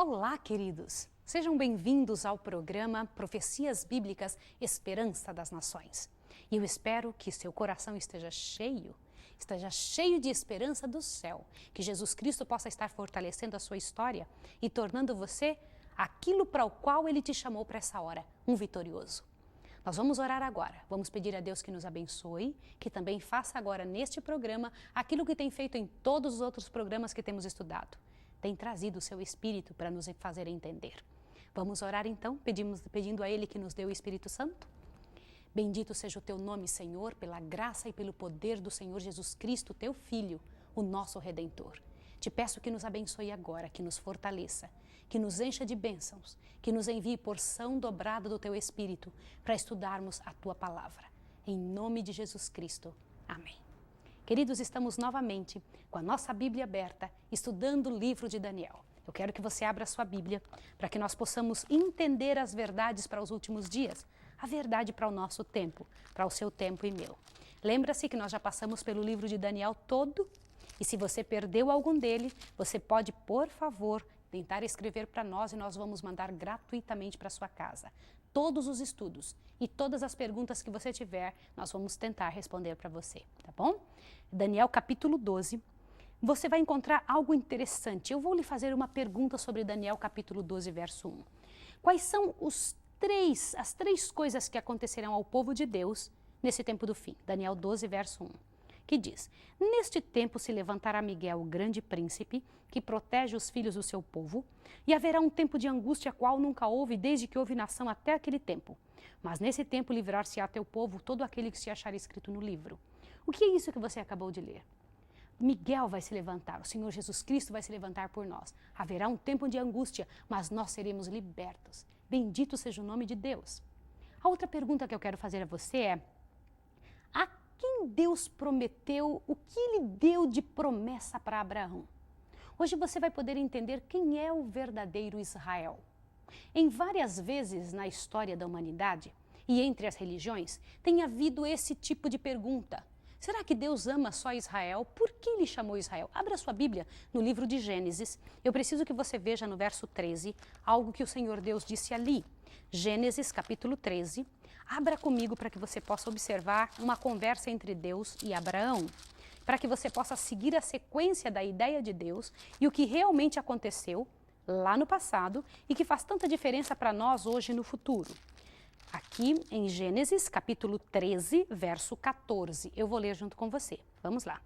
Olá, queridos! Sejam bem-vindos ao programa Profecias Bíblicas Esperança das Nações. E eu espero que seu coração esteja cheio de esperança do céu, que Jesus Cristo possa estar fortalecendo a sua história e tornando você aquilo para o qual Ele te chamou para essa hora, um vitorioso. Nós vamos orar agora, vamos pedir a Deus que nos abençoe, que também faça agora neste programa aquilo que tem feito em todos os outros programas que temos estudado. Tem trazido o seu Espírito para nos fazer entender. Vamos orar então, pedindo a Ele que nos dê o Espírito Santo? Bendito seja o teu nome, Senhor, pela graça e pelo poder do Senhor Jesus Cristo, teu Filho, o nosso Redentor. Te peço que nos abençoe agora, que nos fortaleça, que nos encha de bênçãos, que nos envie porção dobrada do teu Espírito para estudarmos a tua palavra. Em nome de Jesus Cristo. Amém. Queridos, estamos novamente com a nossa Bíblia aberta, estudando o livro de Daniel. Eu quero que você abra a sua Bíblia para que nós possamos entender as verdades para os últimos dias, a verdade para o nosso tempo, para o seu tempo e meu. Lembra-se que nós já passamos pelo livro de Daniel todo, e se você perdeu algum dele, você pode, por favor, tentar escrever para nós e nós vamos mandar gratuitamente para sua casa. Todos os estudos e todas as perguntas que você tiver, nós vamos tentar responder para você, tá bom? Daniel capítulo 12, você vai encontrar algo interessante. Eu vou lhe fazer uma pergunta sobre Daniel capítulo 12, verso 1. Quais são as três coisas que acontecerão ao povo de Deus nesse tempo do fim? Daniel 12, verso 1. Que diz: neste tempo se levantará Miguel, o grande príncipe, que protege os filhos do seu povo, e haverá um tempo de angústia qual nunca houve desde que houve nação até aquele tempo. Mas nesse tempo livrar-se-á teu povo todo aquele que se achar escrito no livro. O que é isso que você acabou de ler? Miguel vai se levantar, o Senhor Jesus Cristo vai se levantar por nós. Haverá um tempo de angústia, mas nós seremos libertos. Bendito seja o nome de Deus. A outra pergunta que eu quero fazer a você é: a quem Deus prometeu, o que Ele deu de promessa para Abraão? Hoje você vai poder entender quem é o verdadeiro Israel. Em várias vezes na história da humanidade e entre as religiões, tem havido esse tipo de pergunta. Será que Deus ama só Israel? Por que Ele chamou Israel? Abra sua Bíblia no livro de Gênesis. Eu preciso que você veja no verso 13 algo que o Senhor Deus disse ali. Gênesis capítulo 13. Abra comigo para que você possa observar uma conversa entre Deus e Abraão, para que você possa seguir a sequência da ideia de Deus e o que realmente aconteceu lá no passado e que faz tanta diferença para nós hoje no futuro. Aqui em Gênesis, capítulo 13, verso 14. Eu vou ler junto com você. Vamos lá.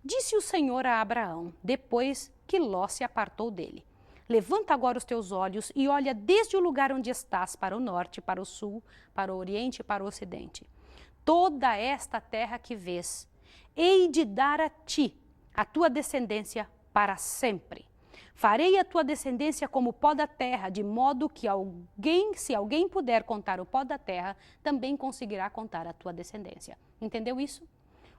Disse o Senhor a Abraão, depois que Ló se apartou dele: levanta agora os teus olhos e olha desde o lugar onde estás para o norte, para o sul, para o oriente e para o ocidente. Toda esta terra que vês, hei de dar a ti, a tua descendência, para sempre. Farei a tua descendência como o pó da terra, de modo que se alguém puder contar o pó da terra, também conseguirá contar a tua descendência. Entendeu isso?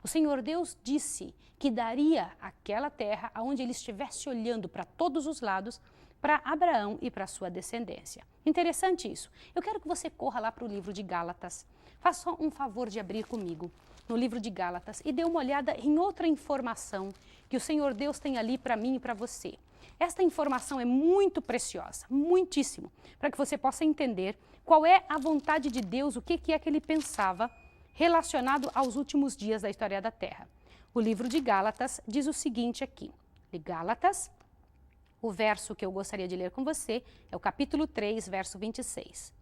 O Senhor Deus disse que daria aquela terra aonde ele estivesse olhando para todos os lados, para Abraão e para sua descendência. Interessante isso. Eu quero que você corra lá para o livro de Gálatas. Faça um favor de abrir comigo no livro de Gálatas e dê uma olhada em outra informação que o Senhor Deus tem ali para mim e para você. Esta informação é muito preciosa, muitíssimo, para que você possa entender qual é a vontade de Deus, o que é que ele pensava relacionado aos últimos dias da história da Terra. O livro de Gálatas diz o seguinte aqui. De Gálatas, o verso que eu gostaria de ler com você é o capítulo 3, verso 26.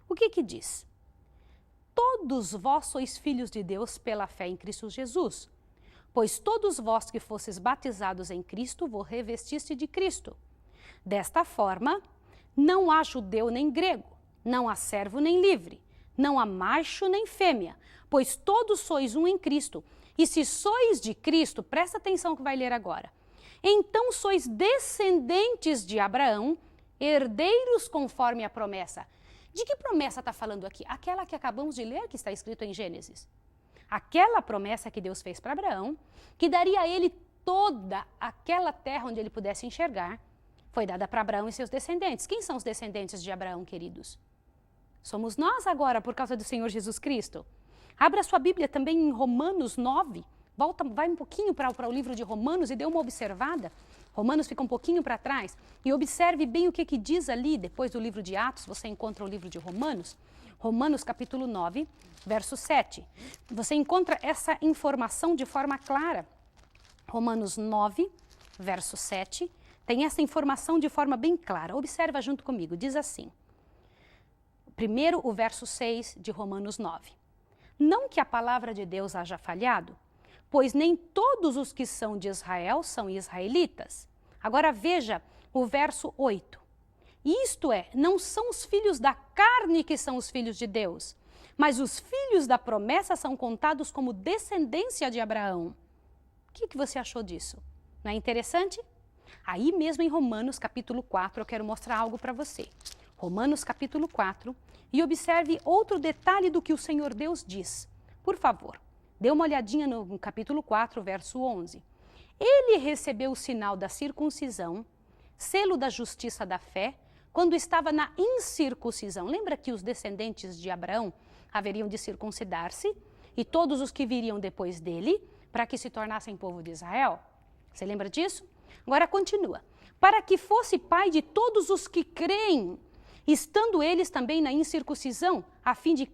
O que diz? Todos vós sois filhos de Deus pela fé em Cristo Jesus. Pois todos vós que fostes batizados em Cristo, vos revestiste de Cristo. Desta forma, não há judeu nem grego, não há servo nem livre, não há macho nem fêmea, pois todos sois um em Cristo. E se sois de Cristo, presta atenção que vai ler agora, então sois descendentes de Abraão, herdeiros conforme a promessa. De que promessa está falando aqui? Aquela que acabamos de ler, que está escrito em Gênesis. Aquela promessa que Deus fez para Abraão, que daria a ele toda aquela terra onde ele pudesse enxergar, foi dada para Abraão e seus descendentes. Quem são os descendentes de Abraão, queridos? Somos nós agora, por causa do Senhor Jesus Cristo. Abra sua Bíblia também em Romanos 9. Vai um pouquinho para o livro de Romanos e dê uma observada. Romanos fica um pouquinho para trás e observe bem o que diz ali, depois do livro de Atos, você encontra o livro de Romanos, Romanos capítulo 9, verso 7. Você encontra essa informação de forma clara. Romanos 9, verso 7, tem essa informação de forma bem clara. Observa junto comigo, diz assim. Primeiro, o verso 6 de Romanos 9. Não que a palavra de Deus haja falhado, pois nem todos os que são de Israel são israelitas. Agora veja o verso 8. Isto é, não são os filhos da carne que são os filhos de Deus, mas os filhos da promessa são contados como descendência de Abraão. O que você achou disso? Não é interessante? Aí mesmo em Romanos capítulo 4 eu quero mostrar algo para você. Romanos capítulo 4, e observe outro detalhe do que o Senhor Deus diz. Por favor, dê uma olhadinha no capítulo 4, verso 11. Ele recebeu o sinal da circuncisão, selo da justiça da fé, quando estava na incircuncisão. Lembra que os descendentes de Abraão haveriam de circuncidar-se, e todos os que viriam depois dele, para que se tornassem povo de Israel? Você lembra disso? Agora continua. Para que fosse pai de todos os que creem, estando eles também na incircuncisão, a fim de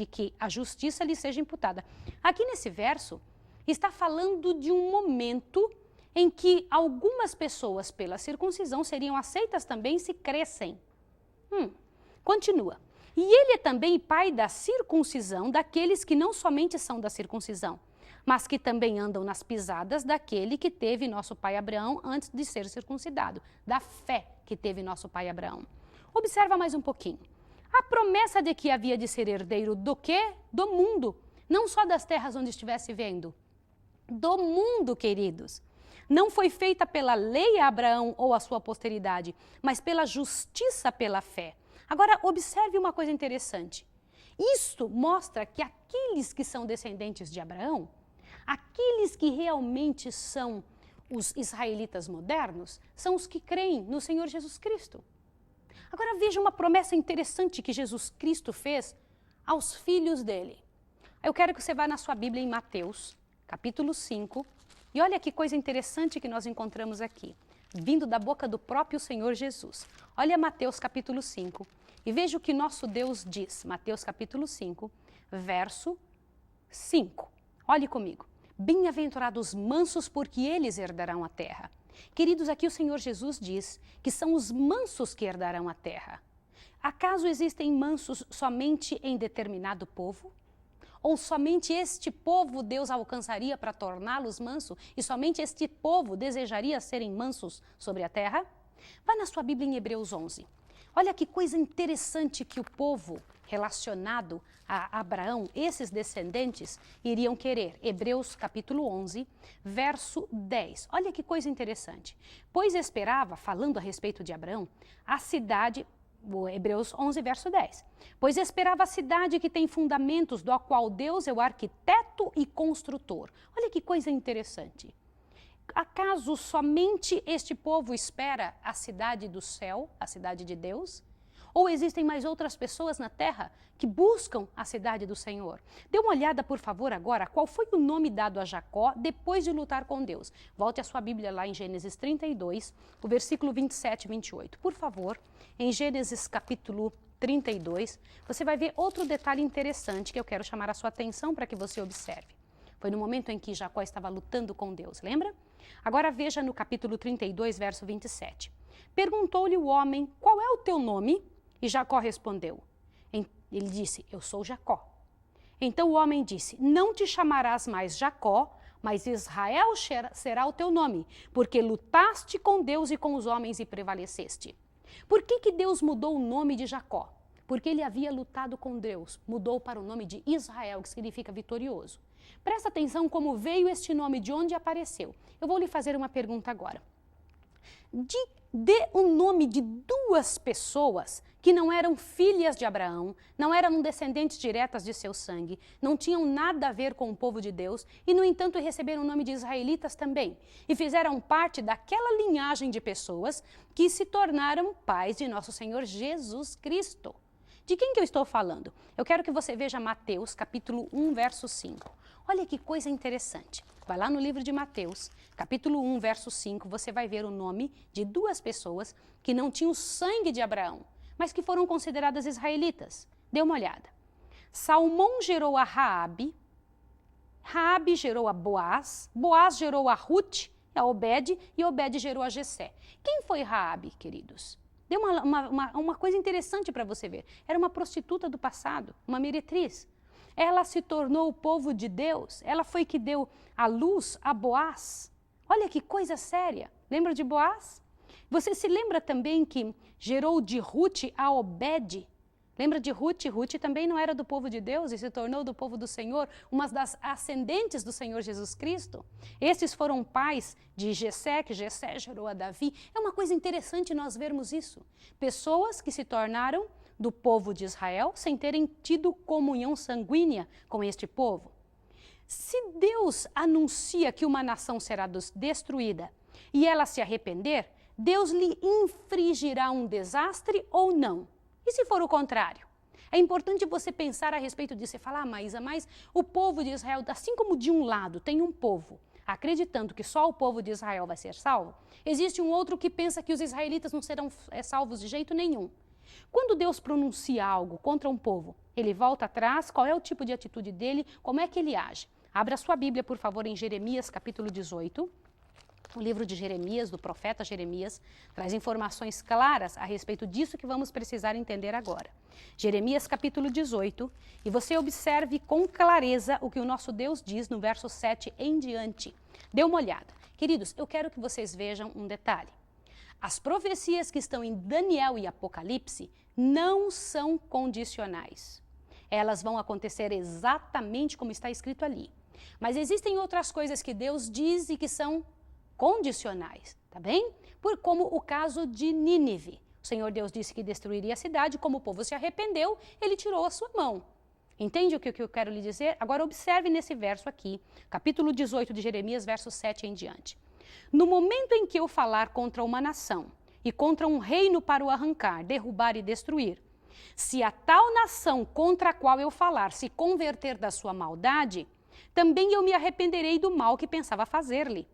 que a justiça lhes seja imputada. Aqui nesse verso, está falando de um momento em que algumas pessoas pela circuncisão seriam aceitas também se crescem. Continua. E ele é também pai da circuncisão daqueles que não somente são da circuncisão, mas que também andam nas pisadas daquele que teve nosso pai Abraão antes de ser circuncidado, da fé que teve nosso pai Abraão. Observa mais um pouquinho. A promessa de que havia de ser herdeiro do quê? Do mundo. Não só das terras onde estivesse vivendo. Do mundo, queridos. Não foi feita pela lei a Abraão ou a sua posteridade, mas pela justiça pela fé. Agora, observe uma coisa interessante. Isto mostra que aqueles que são descendentes de Abraão, aqueles que realmente são os israelitas modernos, são os que creem no Senhor Jesus Cristo. Agora veja uma promessa interessante que Jesus Cristo fez aos filhos dele. Eu quero que você vá na sua Bíblia em Mateus, capítulo 5, e olha que coisa interessante que nós encontramos aqui, vindo da boca do próprio Senhor Jesus. Olha Mateus capítulo 5 e veja o que nosso Deus diz. Mateus capítulo 5, verso 5. Olhe comigo. Bem-aventurados os mansos, porque eles herdarão a terra. Queridos, aqui o Senhor Jesus diz que são os mansos que herdarão a terra. Acaso existem mansos somente em determinado povo? Ou somente este povo Deus alcançaria para torná-los mansos e somente este povo desejaria serem mansos sobre a terra? Vá na sua Bíblia em Hebreus 11. Olha que coisa interessante que o povo relacionado a Abraão, esses descendentes, iriam querer. Hebreus capítulo 11, verso 10. Olha que coisa interessante. Pois esperava, falando a respeito de Abraão, a cidade... Hebreus 11, verso 10. Pois esperava a cidade que tem fundamentos, do qual Deus é o arquiteto e construtor. Olha que coisa interessante. Acaso somente este povo espera a cidade do céu, a cidade de Deus? Ou existem mais outras pessoas na terra que buscam a cidade do Senhor? Dê uma olhada, por favor, agora, qual foi o nome dado a Jacó depois de lutar com Deus. Volte a sua Bíblia lá em Gênesis 32, o versículo 27 e 28. Por favor, em Gênesis capítulo 32, você vai ver outro detalhe interessante que eu quero chamar a sua atenção para que você observe. Foi no momento em que Jacó estava lutando com Deus, lembra? Agora veja no capítulo 32, verso 27. Perguntou-lhe o homem, qual é o teu nome? E Jacó respondeu. Ele disse, eu sou Jacó. Então o homem disse, não te chamarás mais Jacó, mas Israel será o teu nome, porque lutaste com Deus e com os homens e prevaleceste. Por que Deus mudou o nome de Jacó? Porque ele havia lutado com Deus, mudou para o nome de Israel, que significa vitorioso. Presta atenção como veio este nome, de onde apareceu. Eu vou lhe fazer uma pergunta agora. Dê o nome de duas pessoas que não eram filhas de Abraão, não eram descendentes diretas de seu sangue, não tinham nada a ver com o povo de Deus e, no entanto, receberam o nome de israelitas também e fizeram parte daquela linhagem de pessoas que se tornaram pais de nosso Senhor Jesus Cristo. De quem que eu estou falando? Eu quero que você veja Mateus, capítulo 1, verso 5. Olha que coisa interessante. Vai lá no livro de Mateus, capítulo 1, verso 5, você vai ver o nome de duas pessoas que não tinham o sangue de Abraão, mas que foram consideradas israelitas. Dê uma olhada. Salmão gerou a Raabe, Raabe gerou a Boaz, Boaz gerou a Ruth, a Obed, e Obed gerou a Jessé. Quem foi Raabe, queridos? Deu uma coisa interessante para você ver. Era uma prostituta do passado, uma meretriz. Ela se tornou o povo de Deus. Ela foi que deu a luz a Boaz. Olha que coisa séria. Lembra de Boaz? Você se lembra também que gerou de Ruth a Obed? Lembra de Ruth? Ruth também não era do povo de Deus e se tornou do povo do Senhor, uma das ascendentes do Senhor Jesus Cristo. Esses foram pais de Jessé, que Jessé gerou a Davi. É uma coisa interessante nós vermos isso. Pessoas que se tornaram do povo de Israel sem terem tido comunhão sanguínea com este povo. Se Deus anuncia que uma nação será destruída e ela se arrepender, Deus lhe infligirá um desastre ou não? E se for o contrário? É importante você pensar a respeito disso e falar, Maísa, mas o povo de Israel, assim como de um lado tem um povo acreditando que só o povo de Israel vai ser salvo, existe um outro que pensa que os israelitas não serão salvos de jeito nenhum. Quando Deus pronuncia algo contra um povo, ele volta atrás, qual é o tipo de atitude dele, como é que ele age? Abra sua Bíblia, por favor, em Jeremias, capítulo 18. O livro de Jeremias, do profeta Jeremias, traz informações claras a respeito disso que vamos precisar entender agora. Jeremias capítulo 18, e você observe com clareza o que o nosso Deus diz no verso 7 em diante. Dê uma olhada. Queridos, eu quero que vocês vejam um detalhe. As profecias que estão em Daniel e Apocalipse não são condicionais. Elas vão acontecer exatamente como está escrito ali. Mas existem outras coisas que Deus diz e que são condicionais, tá bem? Como o caso de Nínive. O Senhor Deus disse que destruiria a cidade, como o povo se arrependeu, ele tirou a sua mão. Entende o que eu quero lhe dizer? Agora observe nesse verso aqui, capítulo 18 de Jeremias, verso 7 em diante. No momento em que eu falar contra uma nação e contra um reino para o arrancar, derrubar e destruir, se a tal nação contra a qual eu falar se converter da sua maldade, também eu me arrependerei do mal que pensava fazer-lhe.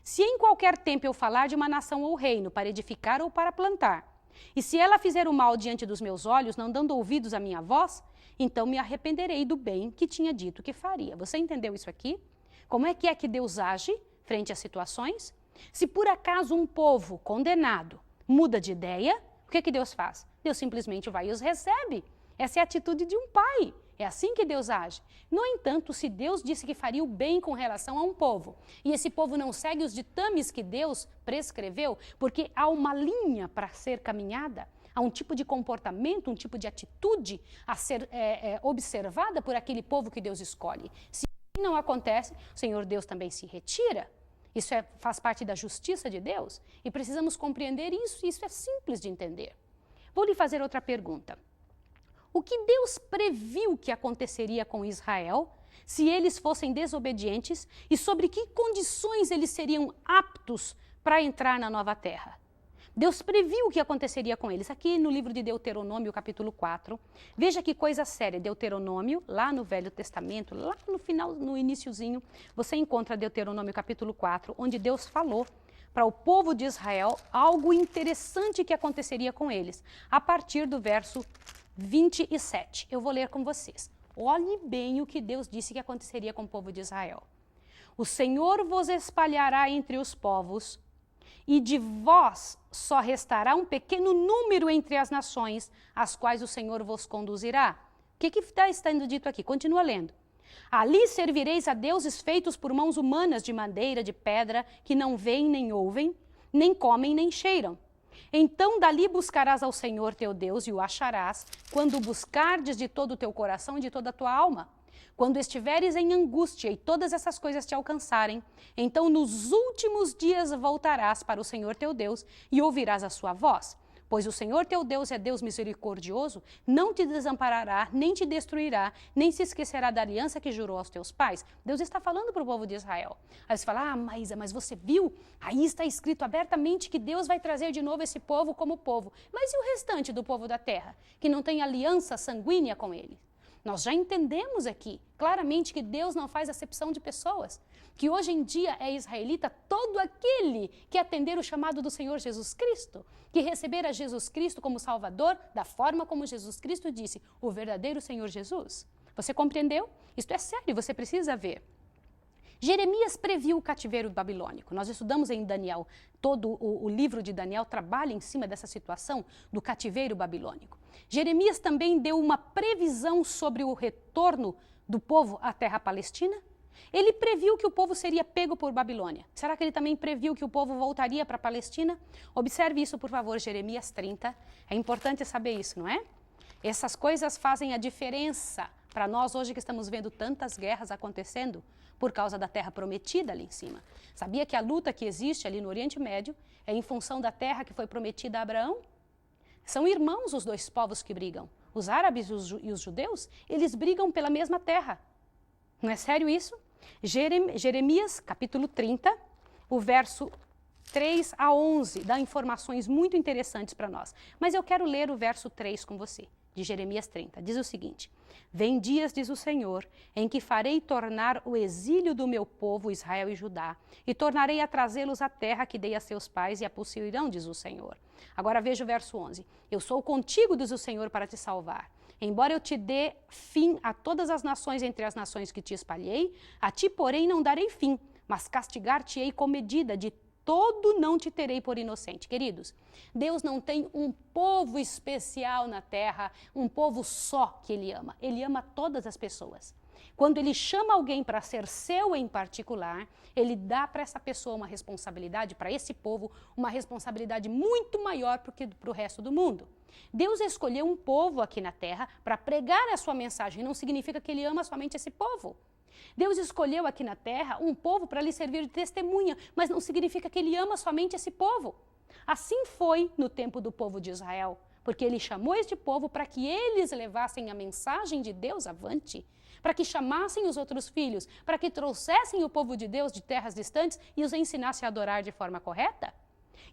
Se em qualquer tempo eu falar de uma nação ou reino para edificar ou para plantar, e se ela fizer o mal diante dos meus olhos, não dando ouvidos à minha voz, então me arrependerei do bem que tinha dito que faria. Você entendeu isso aqui? Como é que Deus age frente às situações? Se por acaso um povo condenado muda de ideia, o que Deus faz? Deus simplesmente vai e os recebe. Essa é a atitude de um pai. É assim que Deus age. No entanto, se Deus disse que faria o bem com relação a um povo, e esse povo não segue os ditames que Deus prescreveu, porque há uma linha para ser caminhada, há um tipo de comportamento, um tipo de atitude a ser observada por aquele povo que Deus escolhe. Se não acontece, o Senhor Deus também se retira. Isso faz parte da justiça de Deus e precisamos compreender isso, e isso é simples de entender. Vou lhe fazer outra pergunta. O que Deus previu que aconteceria com Israel se eles fossem desobedientes e sobre que condições eles seriam aptos para entrar na nova terra? Deus previu o que aconteceria com eles. Aqui no livro de Deuteronômio, capítulo 4, veja que coisa séria. Deuteronômio, lá no Velho Testamento, lá no final, no iniciozinho, você encontra Deuteronômio, capítulo 4, onde Deus falou para o povo de Israel algo interessante que aconteceria com eles, a partir do verso 27. Eu vou ler com vocês. Olhe bem o que Deus disse que aconteceria com o povo de Israel. O Senhor vos espalhará entre os povos, e de vós só restará um pequeno número entre as nações, as quais o Senhor vos conduzirá. O que está sendo dito aqui? Continua lendo. Ali servireis a deuses feitos por mãos humanas de madeira, de pedra, que não veem nem ouvem, nem comem nem cheiram. Então dali buscarás ao Senhor teu Deus e o acharás, quando o buscardes de todo o teu coração e de toda a tua alma. Quando estiveres em angústia e todas essas coisas te alcançarem, então nos últimos dias voltarás para o Senhor teu Deus e ouvirás a sua voz. Pois o Senhor teu Deus é Deus misericordioso, não te desamparará, nem te destruirá, nem se esquecerá da aliança que jurou aos teus pais. Deus está falando para o povo de Israel. Aí você fala, Maísa, mas você viu? Aí está escrito abertamente que Deus vai trazer de novo esse povo como povo. Mas e o restante do povo da terra, que não tem aliança sanguínea com ele? Nós já entendemos aqui claramente que Deus não faz acepção de pessoas, que hoje em dia é israelita todo aquele que atender o chamado do Senhor Jesus Cristo, que receber a Jesus Cristo como Salvador, da forma como Jesus Cristo disse, o verdadeiro Senhor Jesus. Você compreendeu? Isto é sério, você precisa ver. Jeremias previu o cativeiro babilônico. Nós estudamos em Daniel, todo o livro de Daniel trabalha em cima dessa situação do cativeiro babilônico. Jeremias também deu uma previsão sobre o retorno do povo à terra palestina. Ele previu que o povo seria pego por Babilônia. Será que ele também previu que o povo voltaria para a Palestina? Observe isso, por favor, Jeremias 30. É importante saber isso, não é? Essas coisas fazem a diferença para nós hoje que estamos vendo tantas guerras acontecendo por causa da terra prometida ali em cima. Sabia que a luta que existe ali no Oriente Médio é em função da terra que foi prometida a Abraão? São irmãos os dois povos que brigam. Os árabes e os judeus, eles brigam pela mesma terra. Não é sério isso? Jeremias, capítulo 30, o verso 3 a 11, dá informações muito interessantes para nós. Mas eu quero ler o verso 3 com você, de Jeremias 30. Diz o seguinte: Vem dias, diz o Senhor, em que farei tornar o exílio do meu povo, Israel e Judá, e tornarei a trazê-los à terra que dei a seus pais e a possuirão, diz o Senhor. Agora veja o verso 11. Eu sou contigo, diz o Senhor, para te salvar. Embora eu te dê fim a todas as nações entre as nações que te espalhei, a ti, porém, não darei fim, mas castigar-te-ei com medida, de todo não te terei por inocente. Queridos, Deus não tem um povo especial na terra, um povo só que Ele ama. Ele ama todas as pessoas. Quando Ele chama alguém para ser seu em particular, Ele dá para essa pessoa uma responsabilidade, para esse povo, uma responsabilidade muito maior do que para o resto do mundo. Deus escolheu um povo aqui na terra para pregar a sua mensagem, não significa que Ele ama somente esse povo. Deus escolheu aqui na terra um povo para lhe servir de testemunha, mas não significa que Ele ama somente esse povo. Assim foi no tempo do povo de Israel, porque Ele chamou este povo para que eles levassem a mensagem de Deus avante, para que chamassem os outros filhos, para que trouxessem o povo de Deus de terras distantes e os ensinassem a adorar de forma correta.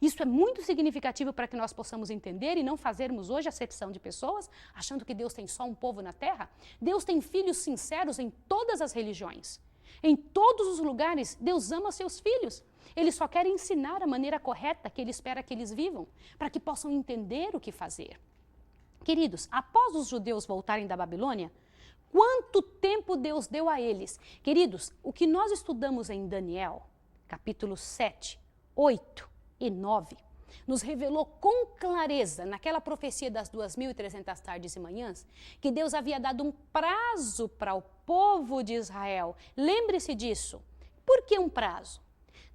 Isso é muito significativo para que nós possamos entender e não fazermos hoje acepção de pessoas, achando que Deus tem só um povo na terra. Deus tem filhos sinceros em todas as religiões. Em todos os lugares, Deus ama seus filhos. Ele só quer ensinar a maneira correta que Ele espera que eles vivam, para que possam entender o que fazer. Queridos, após os judeus voltarem da Babilônia, quanto tempo Deus deu a eles? Queridos, o que nós estudamos em Daniel, capítulo 7, 8 e 9, nos revelou com clareza, naquela profecia das 2.300 tardes e manhãs, que Deus havia dado um prazo para o povo de Israel. Lembre-se disso. Por que um prazo?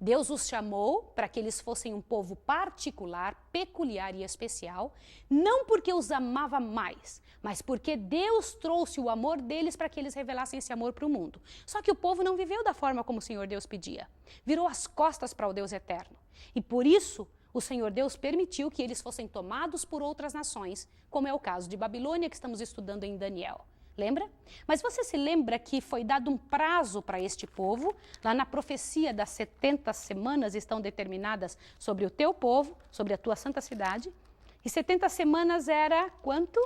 Deus os chamou para que eles fossem um povo particular, peculiar e especial, não porque os amava mais, mas porque Deus trouxe o amor deles para que eles revelassem esse amor para o mundo. Só que o povo não viveu da forma como o Senhor Deus pedia. Virou as costas para o Deus eterno. E por isso, o Senhor Deus permitiu que eles fossem tomados por outras nações, como é o caso de Babilônia, que estamos estudando em Daniel. Lembra? Mas você se lembra que foi dado um prazo para este povo? Lá na profecia das 70 semanas estão determinadas sobre o teu povo, sobre a tua santa cidade. E 70 semanas era quanto?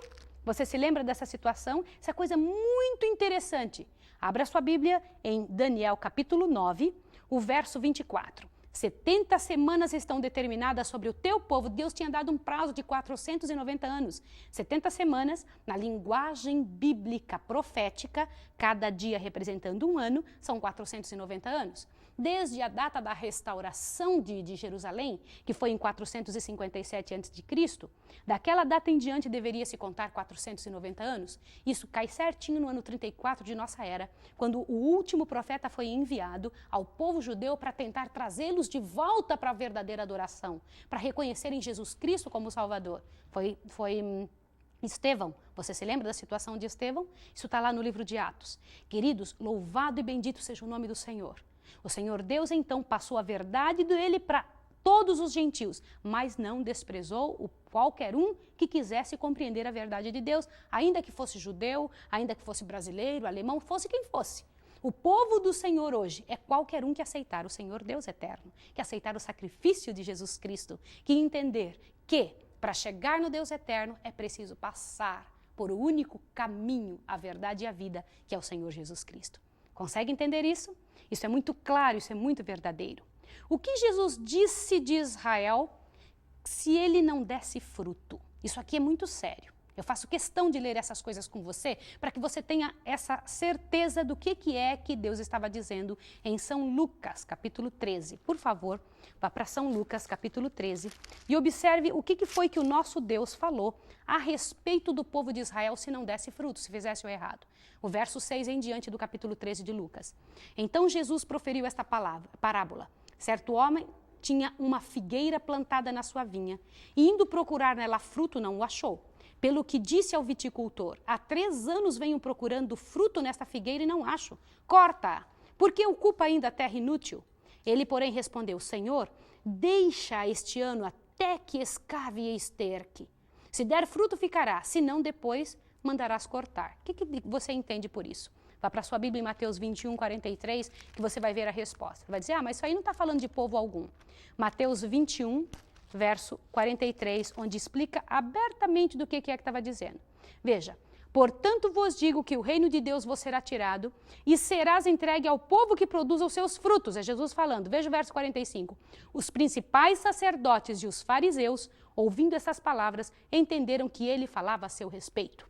Você se lembra dessa situação? Essa coisa muito interessante. Abra sua Bíblia em Daniel capítulo 9, o verso 24. 70 semanas estão determinadas sobre o teu povo. Deus tinha dado um prazo de 490 anos. 70 semanas, na linguagem bíblica profética, cada dia representando um ano, são 490 anos. Desde a data da restauração de Jerusalém, que foi em 457 a.C., daquela data em diante deveria se contar 490 anos. Isso cai certinho no ano 34 de nossa era, quando o último profeta foi enviado ao povo judeu para tentar trazê-los de volta para a verdadeira adoração, para reconhecerem Jesus Cristo como Salvador. Foi Estevão. Você se lembra da situação de Estevão? Isso está lá no livro de Atos. Queridos, louvado e bendito seja o nome do Senhor. O Senhor Deus, então, passou a verdade dele para todos os gentios, mas não desprezou qualquer um que quisesse compreender a verdade de Deus, ainda que fosse judeu, ainda que fosse brasileiro, alemão, fosse quem fosse. O povo do Senhor hoje é qualquer um que aceitar o Senhor Deus eterno, que aceitar o sacrifício de Jesus Cristo, que entender que para chegar no Deus eterno é preciso passar por o único caminho, a verdade e a vida, que é o Senhor Jesus Cristo. Consegue entender isso? Isso é muito claro, isso é muito verdadeiro. O que Jesus disse de Israel se ele não desse fruto? Isso aqui é muito sério. Eu faço questão de ler essas coisas com você para que você tenha essa certeza do que é que Deus estava dizendo em São Lucas, capítulo 13. Por favor, vá para São Lucas, capítulo 13 e observe o que foi que o nosso Deus falou a respeito do povo de Israel se não desse fruto, se fizesse o errado. O verso 6 em diante do capítulo 13 de Lucas. Então Jesus proferiu esta parábola. Certo homem tinha uma figueira plantada na sua vinha e indo procurar nela fruto não o achou. Pelo que disse ao viticultor, há 3 anos venho procurando fruto nesta figueira e não acho. Corta-a, porque ocupa ainda a terra inútil. Ele, porém, respondeu, Senhor, deixa este ano até que escave e esterque. Se der fruto, ficará, se não, depois mandarás cortar. O que você entende por isso? Vá para a sua Bíblia em Mateus 21, 43, que você vai ver a resposta. Vai dizer, mas isso aí não está falando de povo algum. Mateus 21, verso 43, onde explica abertamente do que é que estava dizendo. Veja, portanto vos digo que o reino de Deus vos será tirado e serás entregue ao povo que produz os seus frutos. É Jesus falando. Veja o verso 45. Os principais sacerdotes e os fariseus, ouvindo essas palavras, entenderam que ele falava a seu respeito.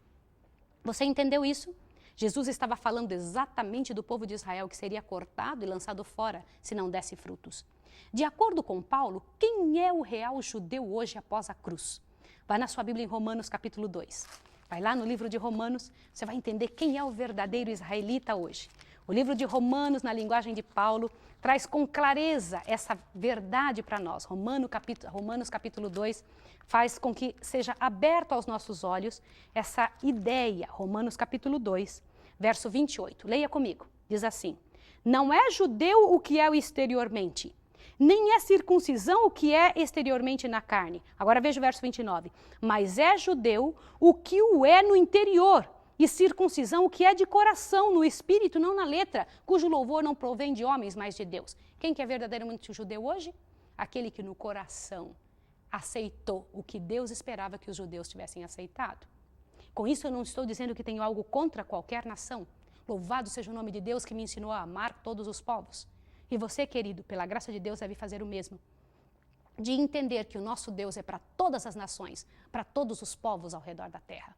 Você entendeu isso? Jesus estava falando exatamente do povo de Israel que seria cortado e lançado fora se não desse frutos. De acordo com Paulo, quem é o real judeu hoje após a cruz? Vai na sua Bíblia em Romanos capítulo 2. Vai lá no livro de Romanos, você vai entender quem é o verdadeiro israelita hoje. O livro de Romanos, na linguagem de Paulo, traz com clareza essa verdade para nós. Romanos capítulo 2 faz com que seja aberto aos nossos olhos essa ideia. Romanos capítulo 2, verso 28. Leia comigo. Diz assim, não é judeu o que é o exteriormente, nem é circuncisão o que é exteriormente na carne. Agora veja o verso 29. Mas é judeu o que o é no interior, e circuncisão o que é de coração, no espírito, não na letra, cujo louvor não provém de homens, mas de Deus. Quem que é verdadeiramente judeu hoje? Aquele que no coração aceitou o que Deus esperava que os judeus tivessem aceitado. Com isso eu não estou dizendo que tenho algo contra qualquer nação. Louvado seja o nome de Deus que me ensinou a amar todos os povos. E você, querido, pela graça de Deus, deve fazer o mesmo. De entender que o nosso Deus é para todas as nações, para todos os povos ao redor da terra.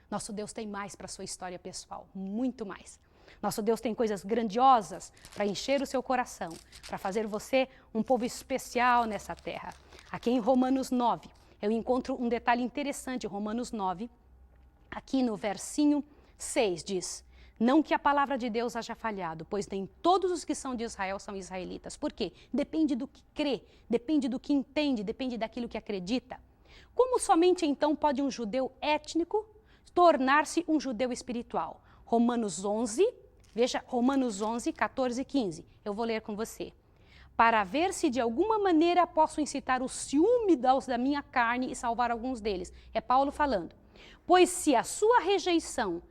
Nosso Deus tem mais para a sua história pessoal, muito mais. Nosso Deus tem coisas grandiosas para encher o seu coração, para fazer você um povo especial nessa terra. Aqui em Romanos 9, eu encontro um detalhe interessante, Romanos 9, aqui no versinho 6 diz, não que a palavra de Deus haja falhado, pois nem todos os que são de Israel são israelitas. Por quê? Depende do que crê, depende do que entende, depende daquilo que acredita. Como somente então pode um judeu étnico tornar-se um judeu espiritual? Romanos 11, veja, Romanos 11, 14 e 15. Eu vou ler com você. Para ver se de alguma maneira posso incitar o ciúme da minha carne e salvar alguns deles. É Paulo falando. Pois se a sua rejeição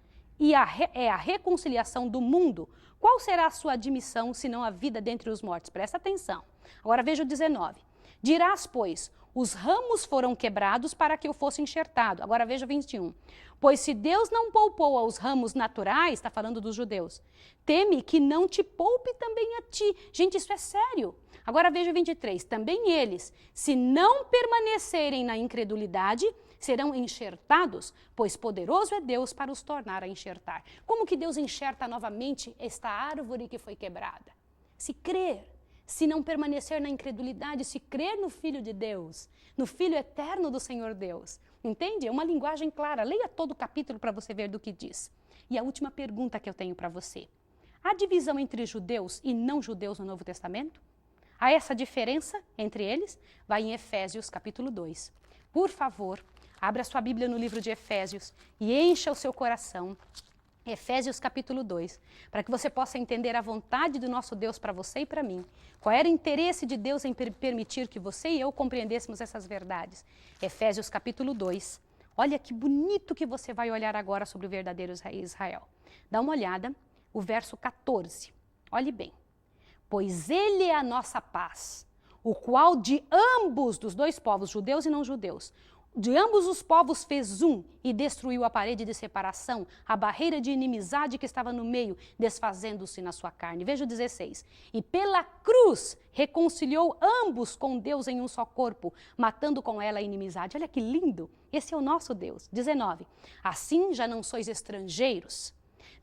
é a reconciliação do mundo, qual será a sua admissão, senão a vida dentre os mortos? Presta atenção. Agora veja o 19. Dirás, pois, os ramos foram quebrados para que eu fosse enxertado. Agora veja o 21. Pois se Deus não poupou aos ramos naturais, está falando dos judeus, teme que não te poupe também a ti. Gente, isso é sério. Agora veja o 23. Também eles, se não permanecerem na incredulidade, serão enxertados, pois poderoso é Deus para os tornar a enxertar. Como que Deus enxerta novamente esta árvore que foi quebrada? Se crer, se não permanecer na incredulidade, se crer no Filho de Deus, no Filho eterno do Senhor Deus. Entende? É uma linguagem clara. Leia todo o capítulo para você ver do que diz. E a última pergunta que eu tenho para você. Há divisão entre judeus e não judeus no Novo Testamento? Há essa diferença entre eles? Vai em Efésios capítulo 2. Por favor, abra sua Bíblia no livro de Efésios e encha o seu coração. Efésios capítulo 2, para que você possa entender a vontade do nosso Deus para você e para mim. Qual era o interesse de Deus em permitir que você e eu compreendêssemos essas verdades? Efésios capítulo 2. Olha que bonito que você vai olhar agora sobre o verdadeiro Israel. Dá uma olhada, o verso 14. Olhe bem. Pois ele é a nossa paz, o qual de ambos, dos dois povos, judeus e não judeus, De ambos os povos fez um e destruiu a parede de separação, a barreira de inimizade que estava no meio, desfazendo-se na sua carne. Veja o 16. E pela cruz reconciliou ambos com Deus em um só corpo, matando com ela a inimizade. Olha que lindo! Esse é o nosso Deus. 19. Assim já não sois estrangeiros,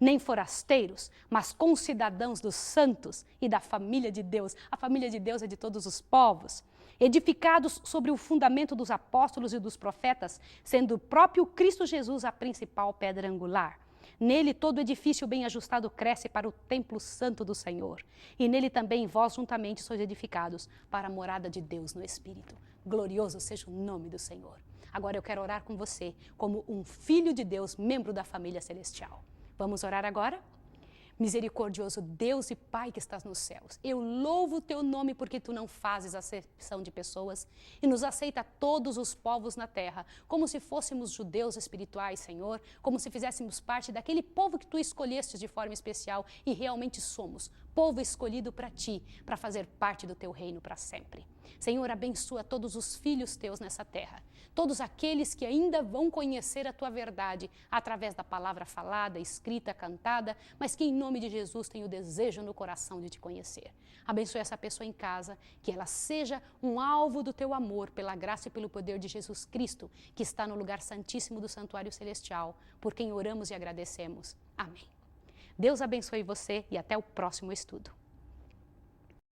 nem forasteiros, mas concidadãos dos santos e da família de Deus. A família de Deus é de todos os povos. Edificados sobre o fundamento dos apóstolos e dos profetas, sendo o próprio Cristo Jesus a principal pedra angular. Nele todo edifício bem ajustado cresce para o templo santo do Senhor. E nele também vós juntamente sois edificados para a morada de Deus no Espírito. Glorioso seja o nome do Senhor. Agora eu quero orar com você como um filho de Deus, membro da família celestial. Vamos orar agora? Misericordioso Deus e Pai que estás nos céus, eu louvo o teu nome porque tu não fazes acepção de pessoas e nos aceita todos os povos na terra, como se fôssemos judeus espirituais, Senhor, como se fizéssemos parte daquele povo que tu escolhestes de forma especial e realmente somos, povo escolhido para ti, para fazer parte do teu reino para sempre. Senhor, abençoa todos os filhos teus nessa terra, todos aqueles que ainda vão conhecer a tua verdade através da palavra falada, escrita, cantada, mas que em nome de Jesus tem o desejo no coração de te conhecer. Abençoe essa pessoa em casa, que ela seja um alvo do teu amor, pela graça e pelo poder de Jesus Cristo, que está no lugar santíssimo do santuário celestial, por quem oramos e agradecemos. Amém. Deus abençoe você e até o próximo estudo.